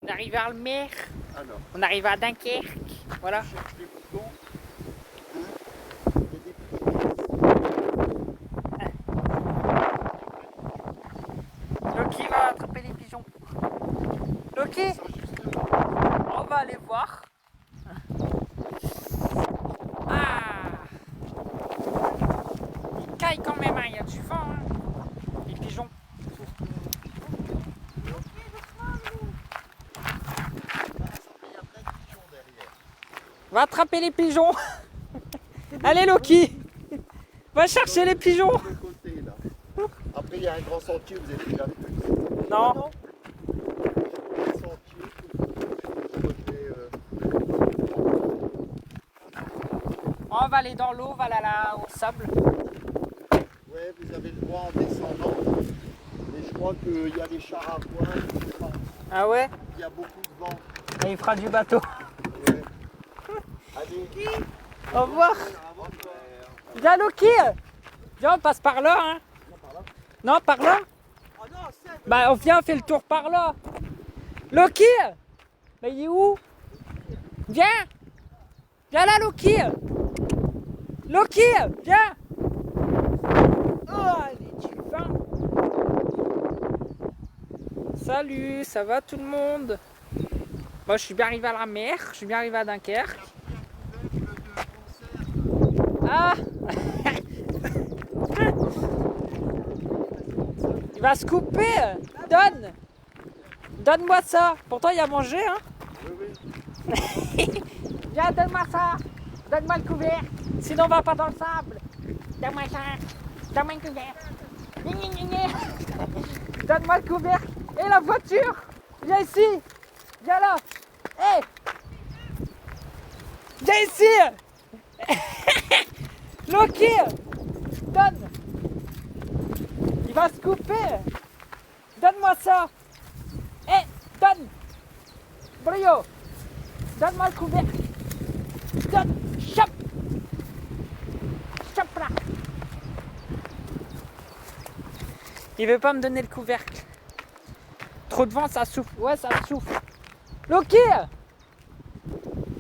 On arrive vers le mer. Alors, On arrive à Dunkerque. Voilà. je cherche les boutons. Hein, il y a des petits Loki va attraper les pigeons. Loki, qui sont juste là. on va aller voir. Ah, il caille quand même, hein. Il y a du vent. Hein. Les pigeons. Il y a plein de pigeons derrière. Va attraper les pigeons. Allez Loki, va chercher les pigeons. De l'autre côté, là. Après, il y a un grand sentier, vous avez déjà vu. Non. Un sentier, côté, On va aller dans l'eau, on va aller au sable. ouais, vous avez le droit en descendant. Mais je crois qu'il y a des chars à voile, je pense. Ah ouais. Il y a beaucoup de vent. Et il fera du bateau. Ouais. Allez. Au revoir. Viens Loki. Viens, on passe par là. Hein. Non, par là. Bah on vient, on fait le tour par là. Loki. Bah il est où? Viens. Viens là Loki. Loki, viens. Oh, allez, tu vas. Salut, ça va tout le monde? Moi je suis bien arrivé à la mer, je suis bien arrivé à Dunkerque. Ah. Il va se couper. Donne. Donne-moi ça. Pourtant il a mangé, hein. Viens, donne-moi ça. Donne-moi le couvercle. Sinon on va pas dans le sable. Donne-moi ça. Donne-moi le couvercle. Donne-moi le couvercle. Et la voiture. Viens ici. Viens là. Hé. Viens ici. Loki. Donne. Il va se couper. Donne-moi ça. Hé, donne. Brio. Donne-moi le couvercle. Donne. Chope. Chope là. Il veut pas me donner le couvercle. Trop de vent, ça souffle. Ouais, ça souffle. Loki.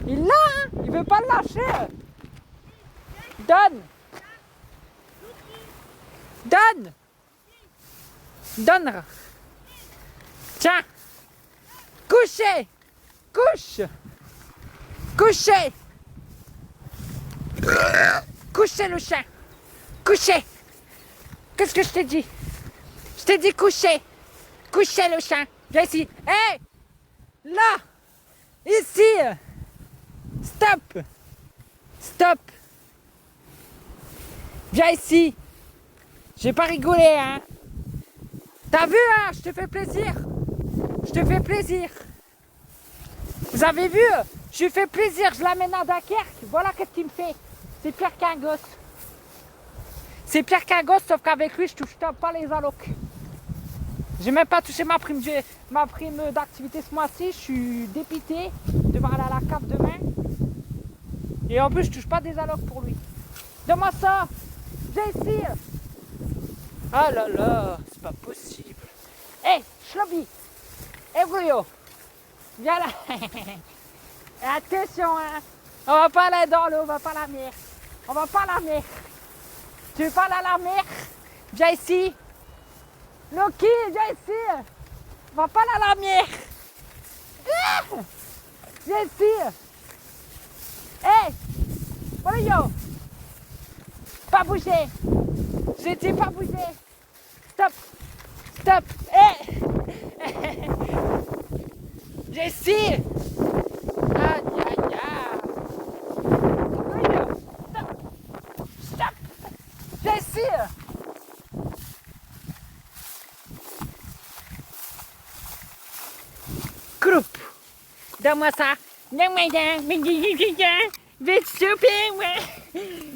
Il l'a, hein. Il veut pas le lâcher. Donne. Donne. Donne. Tiens. Couchez. Couche. Couchez. Couchez le chien. Couchez. Qu'est-ce que je t'ai dit? Je t'ai dit coucher. Couchez le chien. Viens ici. Hé. Là. Ici. Stop. Stop. Viens ici. J'ai pas rigolé, hein. T'as vu, hein? Je te fais plaisir. Je te fais plaisir. Vous avez vu? Je lui fais plaisir. Je l'amène à Dunkerque. Voilà qu'est-ce qu'il me fait. C'est pire qu'un gosse. C'est pire qu'un gosse, sauf qu'avec lui, je touche pas les allocs. J'ai même pas touché ma prime d'activité ce mois-ci. Je suis dépité. Je devrais aller à la cave demain. Et en plus, je touche pas des allocs pour lui. Donne-moi ça. Viens ici. Ah là là, c'est pas possible. Hé, Shlobi. Hé, Brouillot. Viens là. Attention, hein. On va pas aller dans l'eau, on va pas à la mer. On va pas à la mer. Tu veux pas aller à la mer? Viens ici. Loki, viens ici. On va pas aller à la mer. Ah, viens ici. Hé, Brouillot. Pas bouger. J'ai dit pas bouger. Stop. Stop. Hé. Viens ici. Aïe, aïe, aïe. Stop. Stop. Viens ici. Groupe. Donne-moi ça. Donne-moi ça. Vite souper, ouais.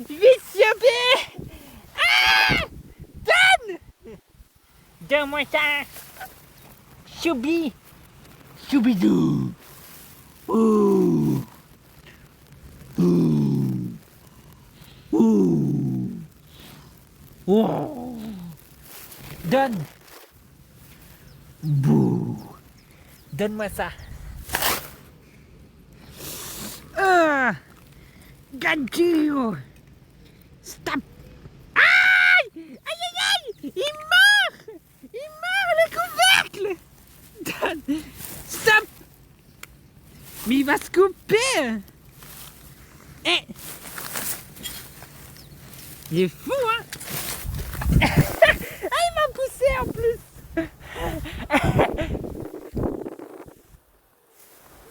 Vite souper. Ah! Donne. Donne-moi ça. Choubi. Choubidou. Ouh. Ouh. Ouh. Oh. Donne. Bouh. Donne-moi ça. Got you. Stop. Aïe! Aïe, aïe, aïe! Il meurt! Il meurt, le couvercle! Stop! Mais il va se couper! Eh. Il est fou, hein? Ah, il m'a poussé en plus!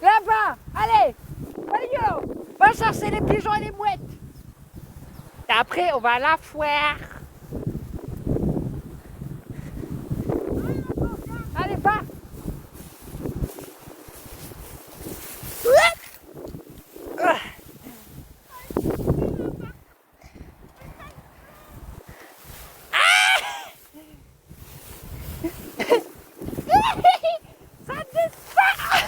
Là-bas! Allez! Allez, va chercher les pigeons et les mouettes! Et après, on va à la foire! Allez, va! Ça disparaît!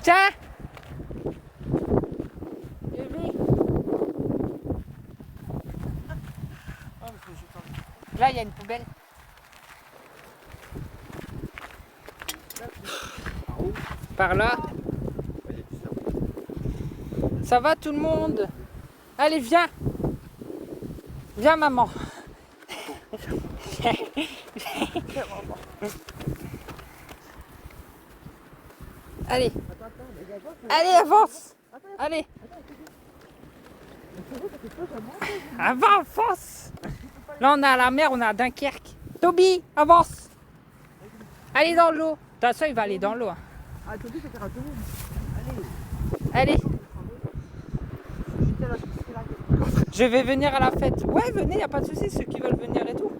Tiens! Là, il y a une poubelle. Par là. Ça va tout le monde? Allez, viens. Viens, maman. Allez. Allez, avance. Allez. Avance. Là, on est à la mer, on est à Dunkerque. Toby, avance. Allez dans l'eau. De toute façon, il va aller dans l'eau. Ah, Toby, ça sert à tout le monde. Allez. Je vais venir à la fête. Ouais, venez, y a pas de souci, ceux qui veulent venir et tout.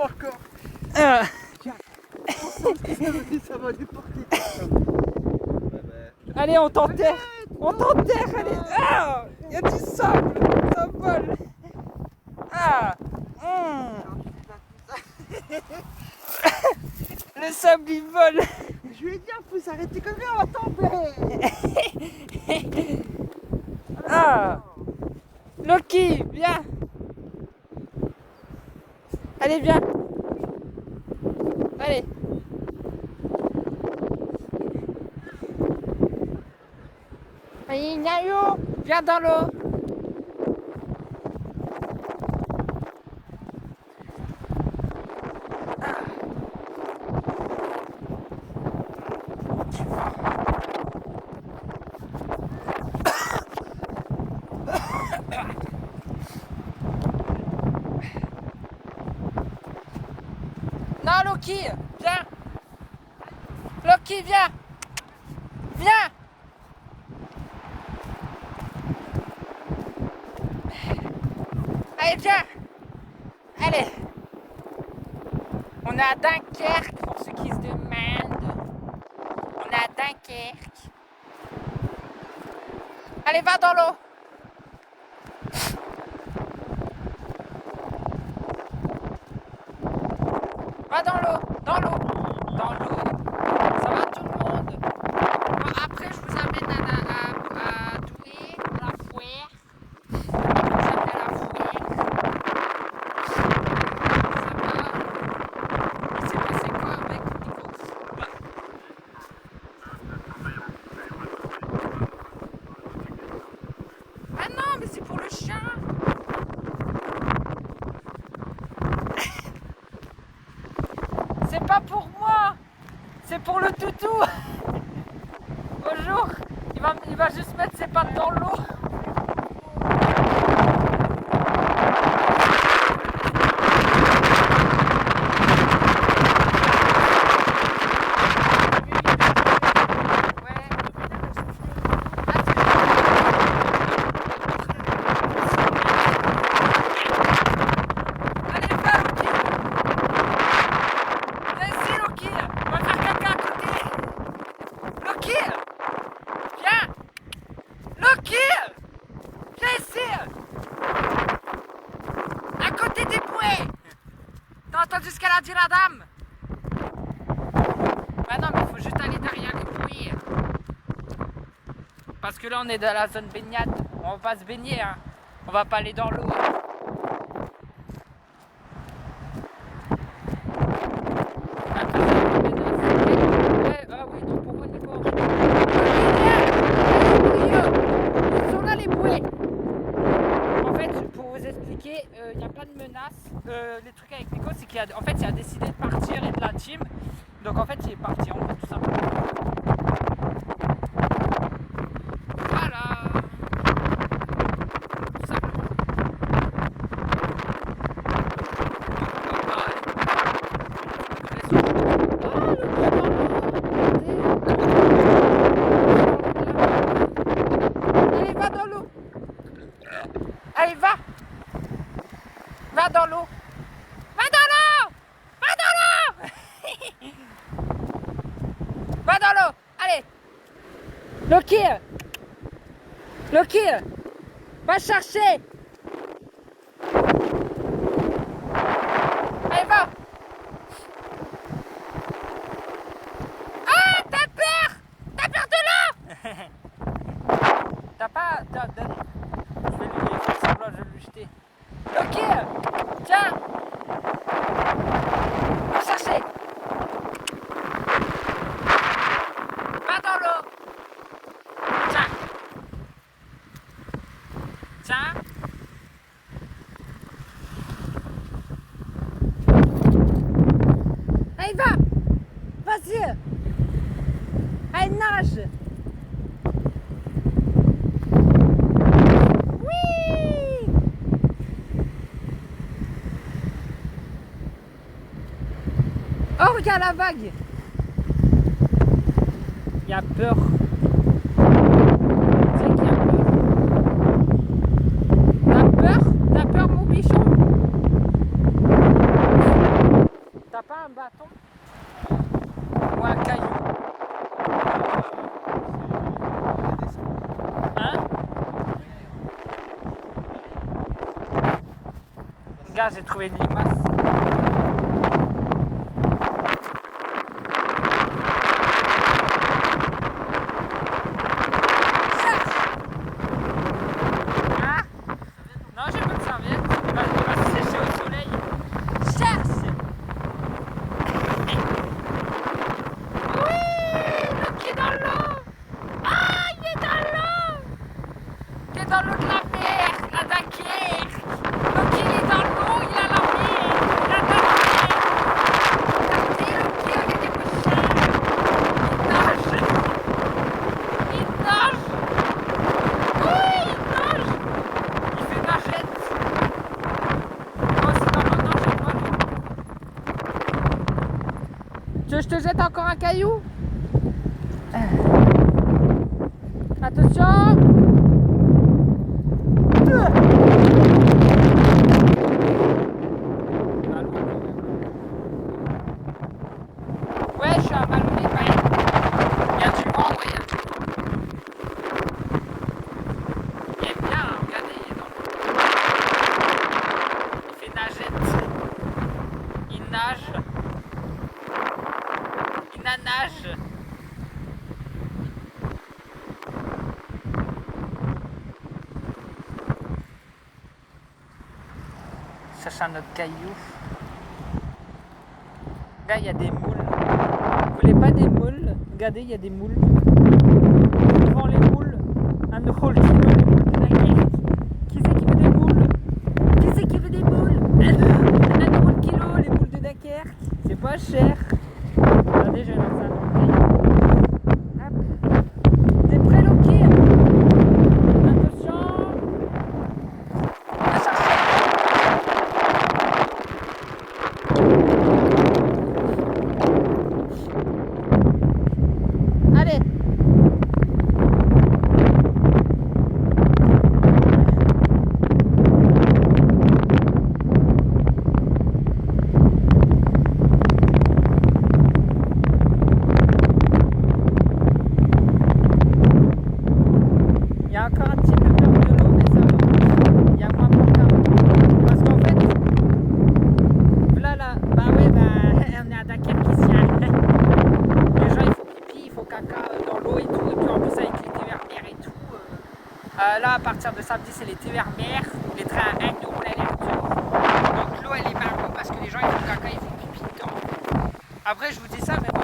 Encore. Ça va déporter. Allez, on t'enterre. On t'enterre, allez. Ah, il y a du sable. Ça vole. Ah. Le sable, il vole. Je lui ai dit, il faut s'arrêter comme ça, on va tomber. Ah. Loki, viens. Allez, viens. Allez. Allez, Nayo, viens dans l'eau. Non, Loki, viens. Loki, viens. Viens. Allez, viens. Allez. On est à Dunkerque, pour ceux qui se demandent. On est à Dunkerque. Allez, va dans l'eau. Va dans l'eau, dans l'eau, dans l'eau. Ça va tout le monde? Bon, après, je vous amène à Douai, à la foire. Je vous amène à la foire. Ça va? Il s'est passé quoi avec Nikos? Ah non, mais c'est pour le chien. C'est pas pour moi, c'est pour le toutou. Bonjour, il va juste mettre ses pattes dans l'eau. Loki! entendu ce qu'elle a dit la dame? Bah non, mais il faut juste aller derrière les bruits. Parce que là, on est dans la zone baignade. On va pas se baigner, hein. On va pas aller dans l'eau. Ouais, ah oui, donc pourquoi Nico? Ils sont là, les bouées. En fait, pour vous expliquer, il n'y a pas de menace. Les trucs avec Nico, c'est qu'il a, en fait, il a décidé de partir et de la team. Donc en fait, il est parti, en fait, tout simplement. Voilà. Tout simplement. Allez, va dans l'eau. Allez, va. Va dans l'eau. Va dans l'eau. Va dans l'eau. Va dans l'eau. Allez. Loki. Loki. Va chercher. Allez, va. Ah, t'as peur. T'as peur de l'eau. T'as pas... Je vais lui faire semblant, je vais lui jeter. Loki. Tiens. Va chercher. Va dans l'eau. Tiens. Tiens. Allez, va. Vas-y. Allez, nage. Oui. Oh, regarde la vague. Il a peur. C'est qui a peur? T'as peur? T'as peur, mon bichon? T'as pas un bâton? Ou un caillou? Hein? Regarde, j'ai trouvé une limace. Dans l'eau de la mer, à Dunkerque. Donc il est dans l'eau, il a la mer, il a Dunkerque. Regardez, Loki, regardez mon chien. Il nage. Oui, il nage. Il fait nagette. Oh, c'est dans l'eau, non, je pas l'eau. Tu veux que je te jette encore un caillou? Attention. Ouais, je suis à ballonner, ouais. Il y a du vent, ouais, il y a du vent. Il aime bien, hein, regardez, il est dans l'eau. Il fait nagette. Il nage. Il nage. Cherche un autre caillou. Là, il y a des moules. Vous voulez pas des moules? Regardez, il y a des moules. Devant les moules. Un drôle qui veut les moules de Dunkerque. Qui c'est qui veut des moules? Qui c'est qui veut des moules? Un drôle kilo, les moules de Dunkerque. C'est pas cher. Regardez, je vais lancer un autre caillou. Hop. T'es prêt, Loki? Attention. Allez. commence avec les TER mer et tout. Là, à partir de samedi, c'est les TER mer, les trains à 1 euro l'aller-retour. Donc l'eau, elle est marron parce que les gens, ils font caca, ils font pipi dedans. Après, je vous dis ça, mais bon.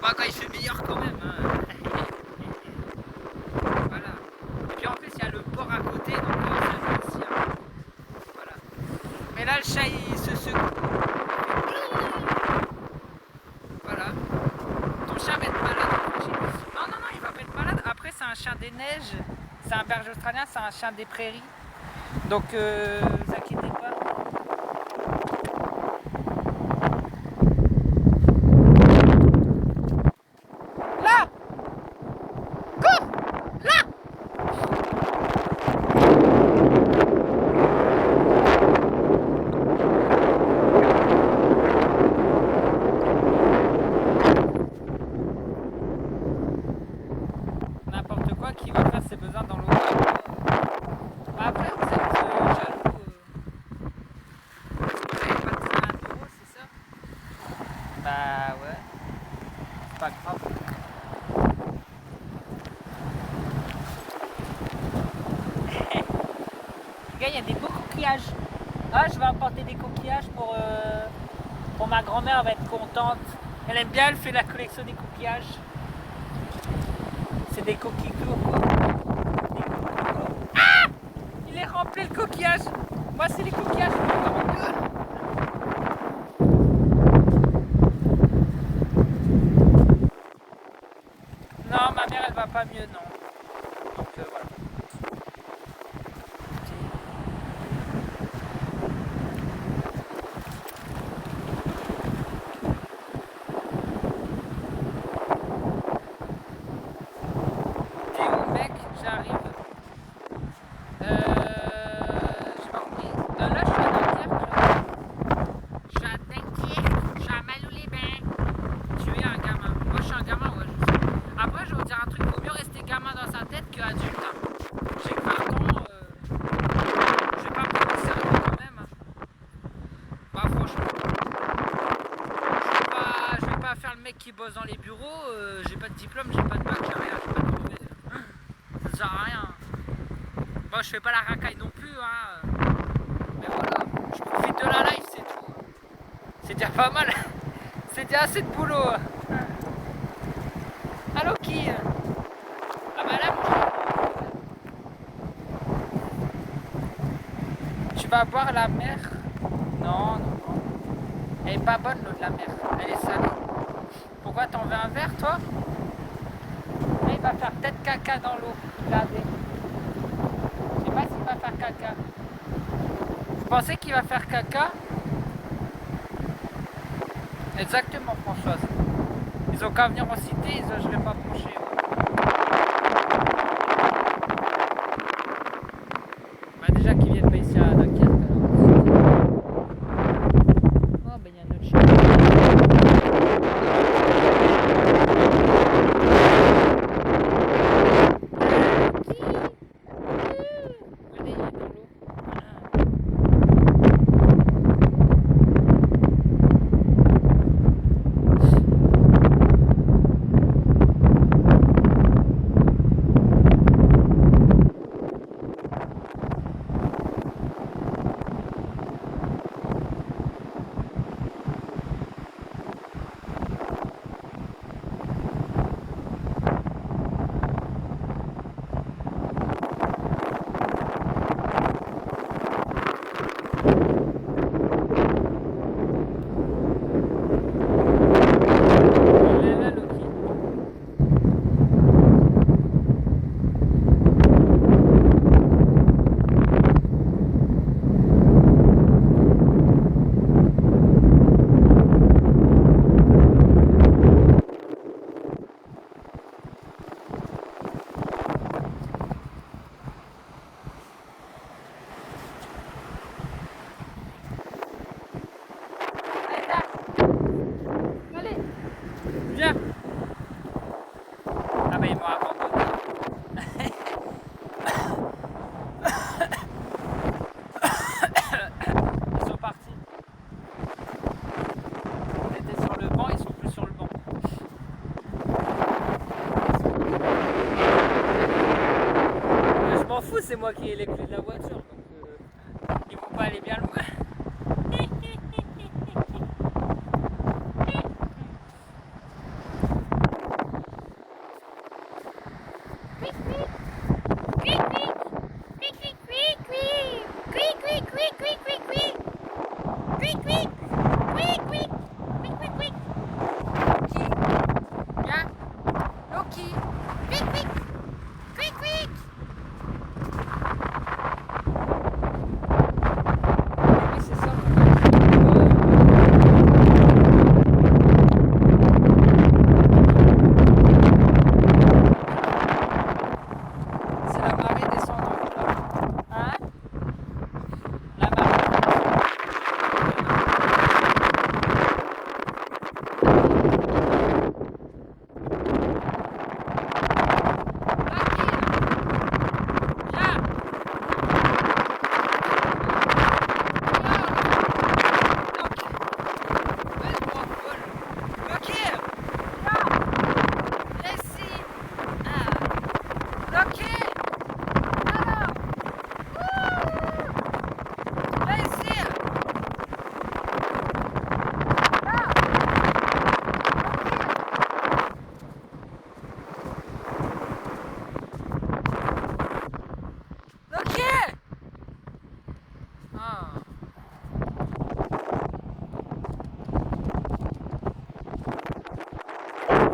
Bah, quand il fait meilleur quand même. Hein. Voilà. Et puis en plus, il y a le port à côté, donc ça fait aussi. Hein. Voilà. Mais là, le chat, il se secoue. Voilà. Ton chat va être malade. Non, non, non, il va pas être malade. Après, c'est un chien des neiges. C'est un berger australien, c'est un chien des prairies. Donc, vous inquiétez pas. Là! Cours! Là! N'importe quoi qui va faire ses besoins dans l'eau. Après, vous êtes jaloux. Vous n'avez pas de train à 1 euro, c'est ça? Bah ouais. C'est pas grave. Les gars, il y a des beaux coquillages. Ah, je vais apporter des coquillages pour ma grand-mère, elle va être contente. Elle aime bien, elle fait la collection des coquillages. C'est des coquilles-clous quoi. Des coquilles-clous. Ah! Il est rempli le coquillage. Moi, c'est les coquillages. Non, ma mère, elle va pas mieux, non. Donc voilà. T'es où, mec? J'arrive. J'ai pas compris. Là, je suis à Dunkerque. Je suis à Dunkerque. Je suis à Malou-les-Bains. Tu es un gamin. Moi, je suis un gamin, ouais, je sais. Après, je vais vous dire un truc. Vaut mieux rester gamin dans sa tête qu'adulte. Hein. J'ai que 20 ans. Je vais pas me prendre au sérieux quand même. Bah, franchement. Je vais pas faire le mec qui bosse dans les bureaux. J'ai pas de diplôme, j'ai pas de bac, j'ai rien. J'ai pas de brevet. Ça sert à rien. Bon, je fais pas la racaille non plus, hein. Mais voilà, je profite de la life, c'est tout. C'est déjà pas mal. C'est déjà assez de boulot. Allô, qui? Ah bah là, tu vas boire la mer? Non, non, non. Elle est pas bonne, l'eau de la mer. Elle est salée. Pourquoi t'en veux un verre, toi? Là, il va faire peut-être caca dans l'eau. Regardez. Je sais pas s'il va faire caca. Vous pensez qu'il va faire caca? Exactement, Françoise. Ils ont qu'à venir en cité, ils oseraient pas broncher. Bah déjà qu'ils viennent pas ici à Dunkerque. Oh ben il y a notre chat. Regardez, il est dans l'eau. Viens. Ah bah ils m'ont abandonné. Ils sont partis. On était sur le banc, ils sont plus sur le banc. c'est moi qui ai les clés de la voiture, donc ils vont pas aller bien loin.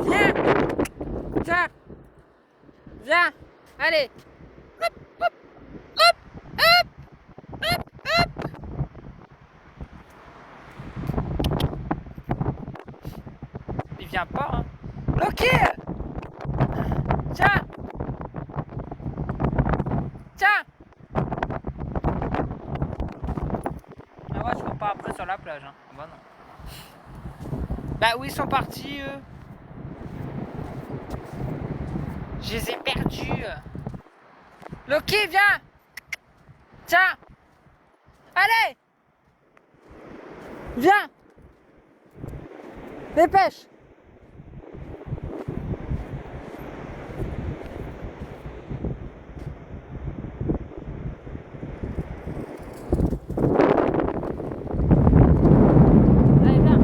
Viens! Tiens! Viens! Allez! Hop, hop, hop, hop, hop, hop. Il vient pas, hein? Loki! Tiens! Tiens! Ah ouais, je cours pas après sur la plage, hein? Bah non. Bah où ils sont partis, eux? Je les ai perdus. Loki, viens! Tiens! Allez! Viens! Dépêche! Allez, viens!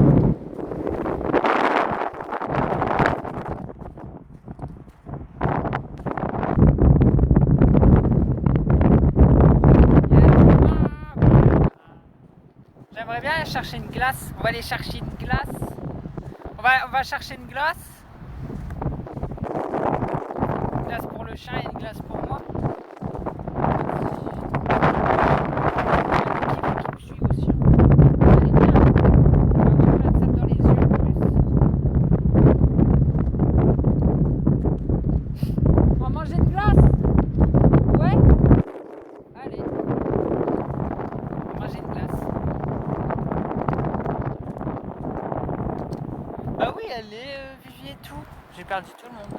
J'aimerais bien aller chercher une glace. On va aller chercher une glace. On va chercher une glace. Une glace pour le chat et une glace pour moi. Qui me suit aussi. Allez, viens. On va avoir plein de sable dans les yeux en plus. On va manger une glace. Ouais. Allez. On va manger une glace. Bah oui, elle est Vivi et tout. J'ai perdu tout le monde.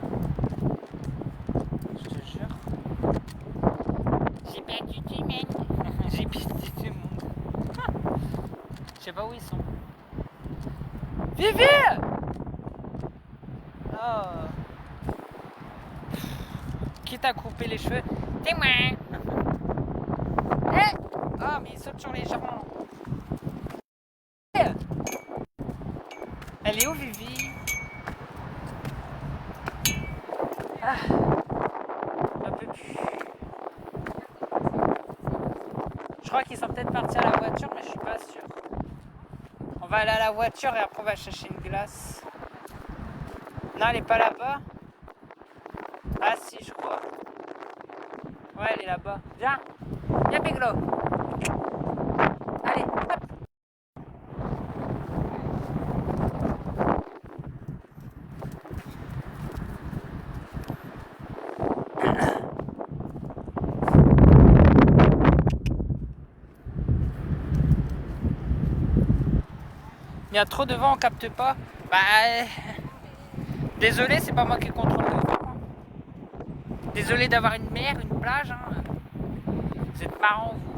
Je te jure. J'ai perdu tout le monde. J'ai perdu tout le monde. Je sais pas où ils sont. Vivi! Oh. Qui t'a coupé les cheveux? C'est moi. Eh! Oh, mais il saute sur les gens. Elle est où, Vivi? Ah, un peu plus. Je crois qu'ils sont peut-être partis à la voiture, mais je suis pas sûr. On va aller à la voiture et après on va chercher une glace. Non, elle est pas là-bas. Ah si, je crois. Ouais, elle est là-bas. Viens, viens, Piglo. Allez, hop. Il y a trop de vent, on capte pas. Bah, désolé, c'est pas moi qui contrôle le vent. Désolé d'avoir une mer, une plage. Hein. Vous êtes marrants, vous.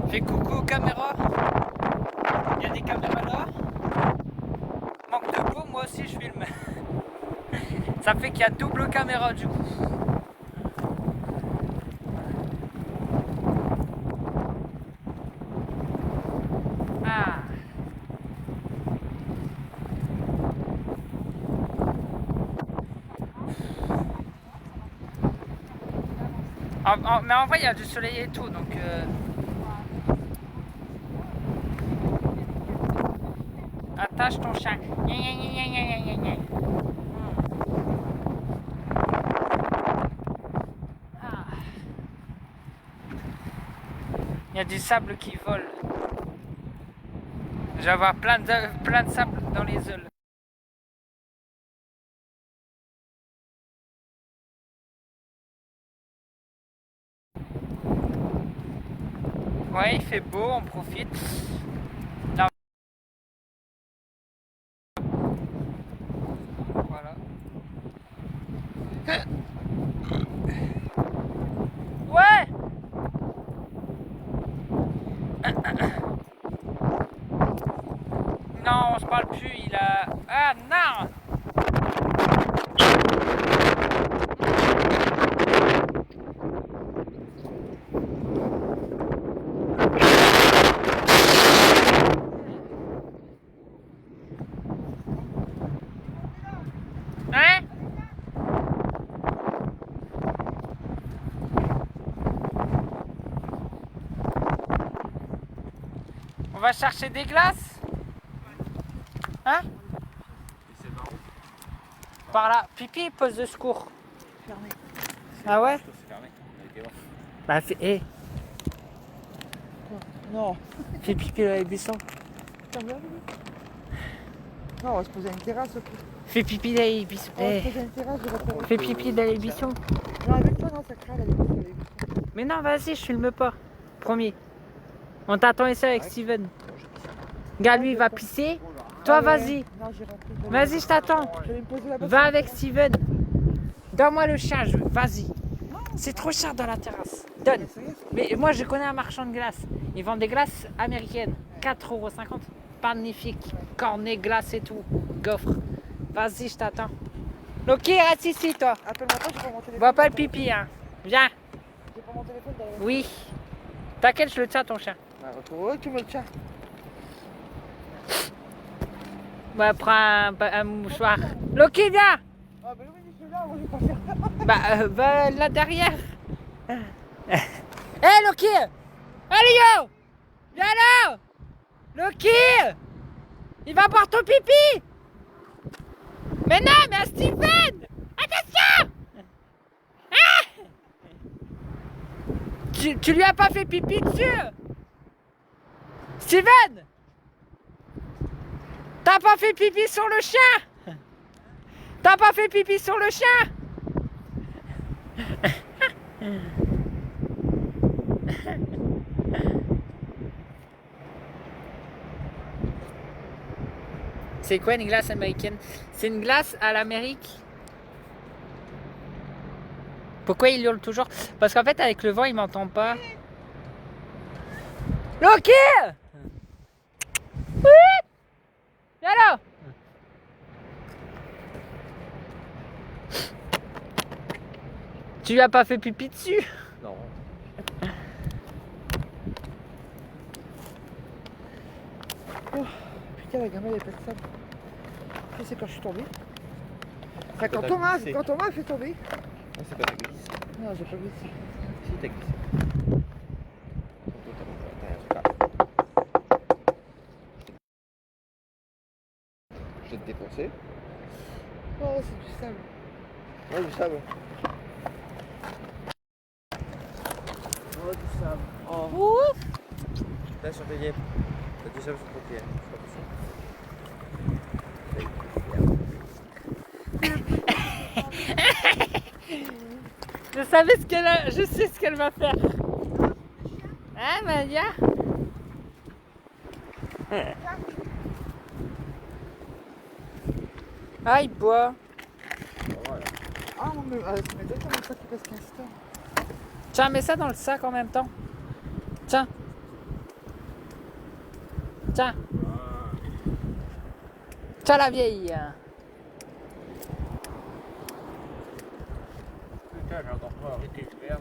Fais coucou aux caméras. Il y a des caméras là. Manque de peau, moi aussi je filme. Ça fait qu'il y a double caméra du coup. Mais en vrai, il y a du soleil et tout, donc... Attache ton chien. Gna, gna, gna, gna, gna, gna, gna. Ah. Il y a du sable qui vole. Je vais avoir plein de sable dans les ailes. Ouais, il fait beau, on profite. Là. Voilà. Ouais. Non, on se parle plus, il a... Ah non. Hein? On va chercher des glaces? Hein? Par là. Pipi, pose de secours. Fermé. Ah ouais? C'est fermé, on a été voir. Bah fais... Hey, Non. fais pipi dans les buissons. T'en veux? Non, on va se poser à une terrasse. Ok. Fais pipi dans les buissons. On va se Hey, poser à une terrasse, je reprends. fais pipi dans les buissons. Non, avec toi, non, ça crale avec toi. Mais non, vas-y, je filme pas. Promis. On t'attend ici avec Steven. Gars, lui, il va pisser. Toi, Ah ouais. vas-y. Non, j'irai après. Vas-y, je t'attends. Je vais me poser là-bas. Va avec Steven. Donne-moi le chien, je veux. Vas-y. C'est trop cher dans la terrasse. Donne. Mais moi, je connais un marchand de glace. Ils vendent des glaces américaines. 4,50 €. Magnifique. Cornet, glace et tout. Gaufre. Vas-y, je t'attends. Loki, reste ici, toi. Appelle-moi pas, j'ai pas mon téléphone. Bois pas le pipi, hein. Viens. J'ai pas mon téléphone derrière. Oui. T'inquiète, je le tiens, ton chien. Ah, ouais, tu me le tiens. Ouais, prends un mouchoir. Loki, viens. Ah, bah oui, je suis là, moi, je vais pas faire. Bah, va là derrière. Hé, Loki. Allez, yo. Viens là. Loki. Il va boire ton pipi. Mais non, mais à Steven. Attention. Ah. Tu lui as pas fait pipi dessus. Steven. T'as pas fait pipi sur le chien. T'as pas fait pipi sur le chien. C'est quoi une glace américaine? C'est une glace à l'Amérique. Pourquoi il hurle toujours? Parce qu'en fait avec le vent il m'entend pas. Loki! Oui! Viens là! Tu lui as pas fait pipi dessus? Non. Putain, la gamelle, elle pète ça. Ça, c'est quand je suis tombée. Enfin, Quand quand t'as glissé. Thomas fait tomber. Non, c'est pas ta glisse. Non, j'ai pas glissé. Si, t'as glissé. Je vais te défoncer. Oh, c'est du sable. Ouais, du sable. Oh, du sable. Oh. Ouf! Là, sur tes pieds. T'as du sable sur ton pied. Fais attention. Je sais ce qu'elle va faire. Hein, Maria? Ah, il boit. Ah non, mais ça m'étonne comment ça qui pèse 15 tonnes. Tiens, mets ça dans le sac en même temps. Tiens. Tiens. Tiens la vieille. Putain, j'ai encore pas arrêté de faire.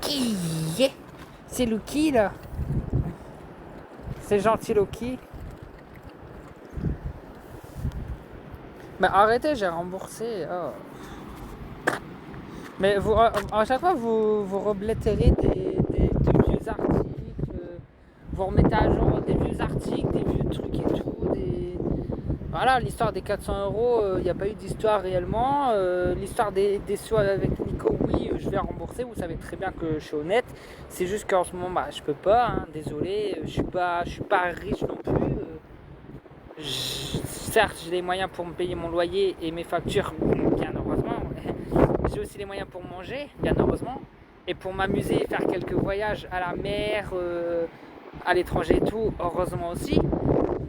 Qui est? C'est Lucky là. C'est gentil Lucky. Mais arrêtez, j'ai remboursé. Oh. Mais vous, à chaque fois, vous reblatérez des vieux articles, vous remettez à jour des vieux articles, des vieux trucs et tout. Voilà, l'histoire des 400 euros, il n'y a pas eu d'histoire réellement. L'histoire des sous avec Nico, oui, je vais rembourser. Vous savez très bien que je suis honnête. C'est juste qu'en ce moment, bah, je peux pas. Hein, désolé, je suis pas riche non plus. Certes, j'ai les moyens pour me payer mon loyer et mes factures, bien heureusement. J'ai aussi les moyens pour manger, bien heureusement. Et pour m'amuser et faire quelques voyages à la mer, à l'étranger et tout, heureusement aussi.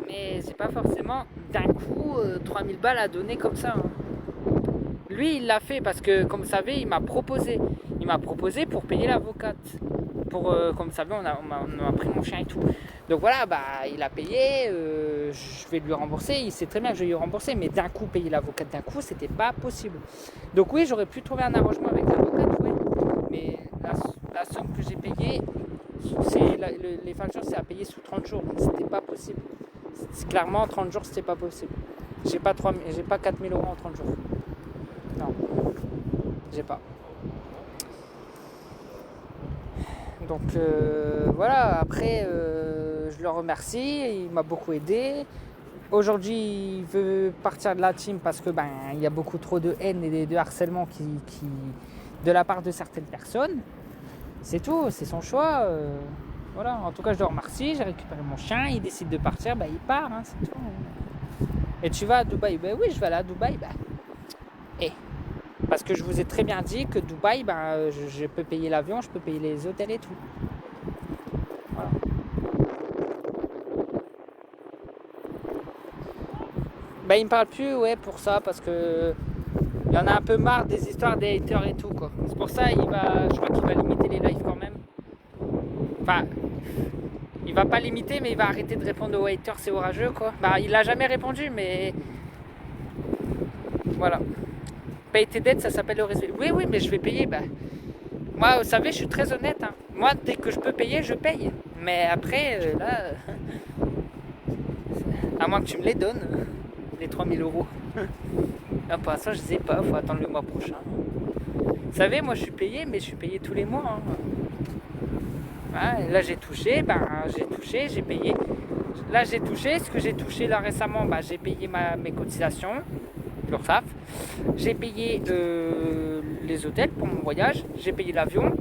Mais c'est pas forcément d'un coup 3000 balles à donner comme ça. Hein. Lui, il l'a fait parce que, comme vous savez, il m'a proposé. Il m'a proposé pour payer l'avocate. Comme vous savez, on a pris mon chien et tout. Donc voilà, bah, il a payé, je vais lui rembourser. Il sait très bien que je vais lui rembourser, mais d'un coup, payer l'avocate d'un coup, c'était pas possible. Donc oui, j'aurais pu trouver un arrangement avec l'avocate, oui. Mais la somme que j'ai payée, les factures, c'est à payer sous 30 jours. Donc c'était pas possible. Clairement, en 30 jours, c'était pas possible. J'ai pas 4000 euros en 30 jours. Non, j'ai pas. Donc voilà, après je le remercie, il m'a beaucoup aidé. Aujourd'hui il veut partir de la team parce que il y a beaucoup trop de haine et de harcèlement de la part de certaines personnes. C'est tout, c'est son choix. Voilà, en tout cas je le remercie, j'ai récupéré mon chien, il décide de partir, il part, hein, c'est tout. Et tu vas à Dubaï? Oui, je vais aller à Dubaï. Parce que je vous ai très bien dit que Dubaï, je peux payer l'avion, je peux payer les hôtels et tout. Voilà. Il me parle plus, ouais, pour ça, parce que il y en a un peu marre des histoires des haters et tout, quoi. C'est pour ça, je crois qu'il va limiter les lives quand même. Enfin, il va pas limiter, mais il va arrêter de répondre aux haters, c'est orageux, quoi. Il a jamais répondu, mais voilà. Paye tes dettes, ça s'appelle le respect. Oui, mais je vais payer. Moi, vous savez, je suis très honnête. Hein. Moi, dès que je peux payer, je paye. Mais après, là, à moins que tu me les donnes, les 3000 euros. Là, pour l'instant, je ne sais pas. Il faut attendre le mois prochain. Vous savez, moi, je suis payé, mais je suis payé tous les mois. Hein. Ouais, là, j'ai touché, j'ai payé. Là, j'ai touché. Ce que j'ai touché là récemment, j'ai payé mes cotisations. l'URSSAF. J'ai payé les hôtels pour mon voyage, j'ai payé l'avion,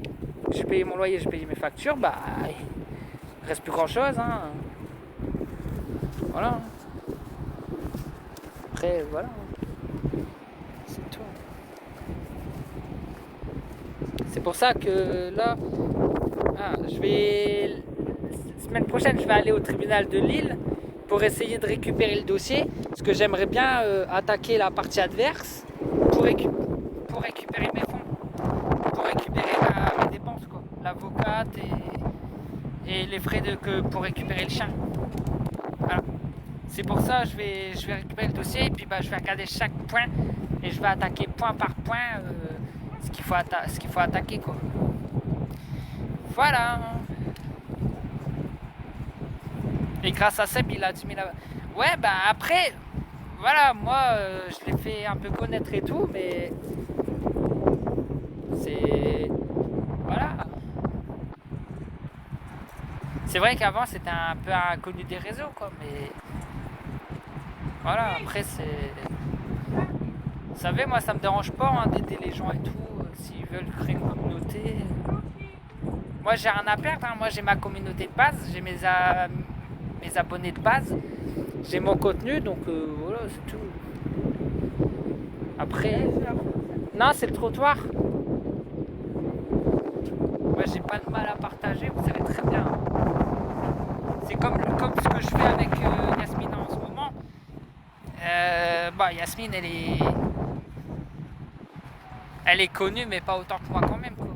j'ai payé mon loyer, j'ai payé mes factures, il reste plus grand chose. Hein. Voilà. Après, voilà. C'est tout. C'est pour ça que là, semaine prochaine, je vais aller au tribunal de Lille pour essayer de récupérer le dossier, parce que j'aimerais bien attaquer la partie adverse pour récupérer mes fonds, pour récupérer mes dépenses, quoi, l'avocate et les frais pour récupérer le chien. Voilà. C'est pour ça que je vais récupérer le dossier et puis je vais regarder chaque point et je vais attaquer point par point ce qu'il faut attaquer, quoi. Voilà. Et grâce à Seb, il a 10 000 abonnés. Ouais, après, voilà, moi, je l'ai fait un peu connaître et tout, mais c'est... Voilà. C'est vrai qu'avant, c'était un peu inconnu des réseaux, quoi, mais... Voilà, après, c'est... Vous savez, moi, ça me dérange pas d'aider les gens et tout, s'ils veulent créer une communauté. Moi, j'ai rien à perdre, hein. Moi, j'ai ma communauté de base, j'ai mes abonnés de base, j'ai mon contenu, donc voilà, c'est tout. Après, non, c'est le trottoir. Moi, j'ai pas de mal à partager, vous savez très bien. C'est comme ce que je fais avec Yasmine en ce moment. Yasmine, elle est connue, mais pas autant que moi quand même, quoi.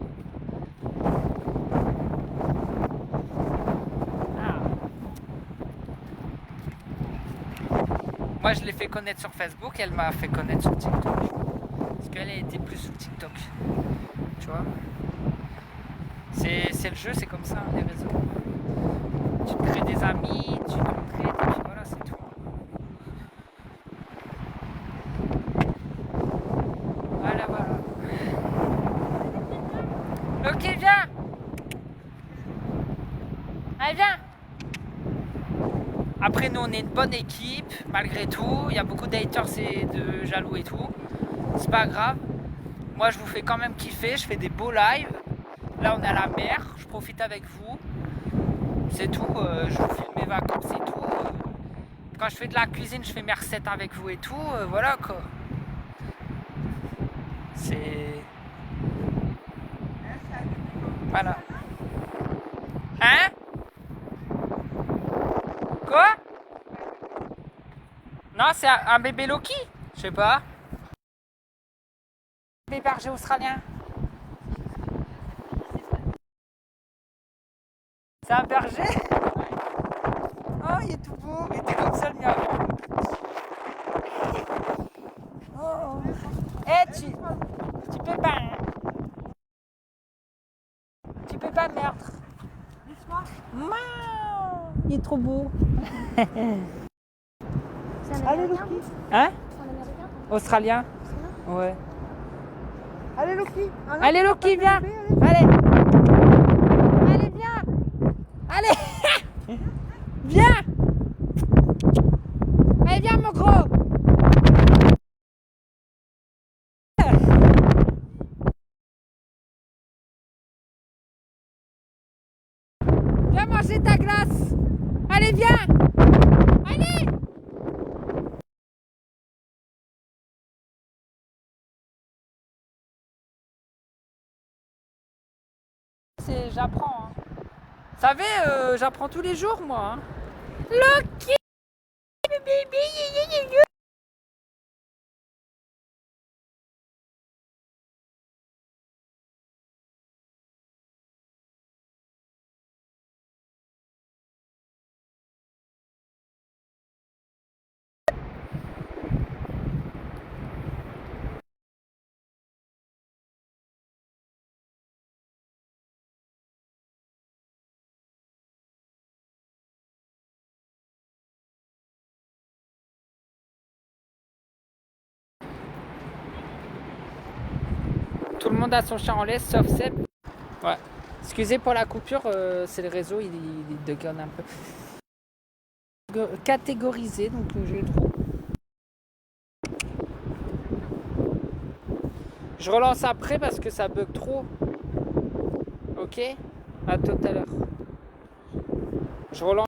Moi, je l'ai fait connaître sur Facebook, elle m'a fait connaître sur TikTok. Parce qu'elle était plus sur TikTok. Tu vois ? C'est le jeu, c'est comme ça, les réseaux. Tu te crées des amis, tu te crées, et puis voilà, c'est tout. Après, nous, on est une bonne équipe, malgré tout. Il y a beaucoup d'haters et de jaloux et tout. C'est pas grave. Moi, je vous fais quand même kiffer. Je fais des beaux lives. Là, on est à la mer. Je profite avec vous. C'est tout. Je vous filme mes vacances et tout. Quand je fais de la cuisine, je fais mes recettes avec vous et tout. Voilà, quoi. C'est... Voilà. Hein? Quoi? Non, c'est un bébé Loki? Je sais pas. Bébé berger australien. C'est un berger? Oh, il est tout beau. Il était comme ça le mien avant. Oh. Eh, tu peux pas. Hein? Tu peux pas meurtre. Il est trop beau. Allez, Loki. Hein? Australien? Ouais. Allez, Loki. Allez, Loki, viens. Allez. Allez, viens. Allez. Viens. Allez, viens, mon gros. Viens manger ta glace. Allez, viens. Allez. J'apprends. Hein. Vous savez, j'apprends tous les jours, moi. Hein. Loki. Tout le monde a son chat en laisse, sauf Seb. Ouais. Excusez pour la coupure, c'est le réseau, il déconne un peu. Catégorisé, donc j'ai trop. Je relance après parce que ça bug trop. Ok? À tout à l'heure. Je relance.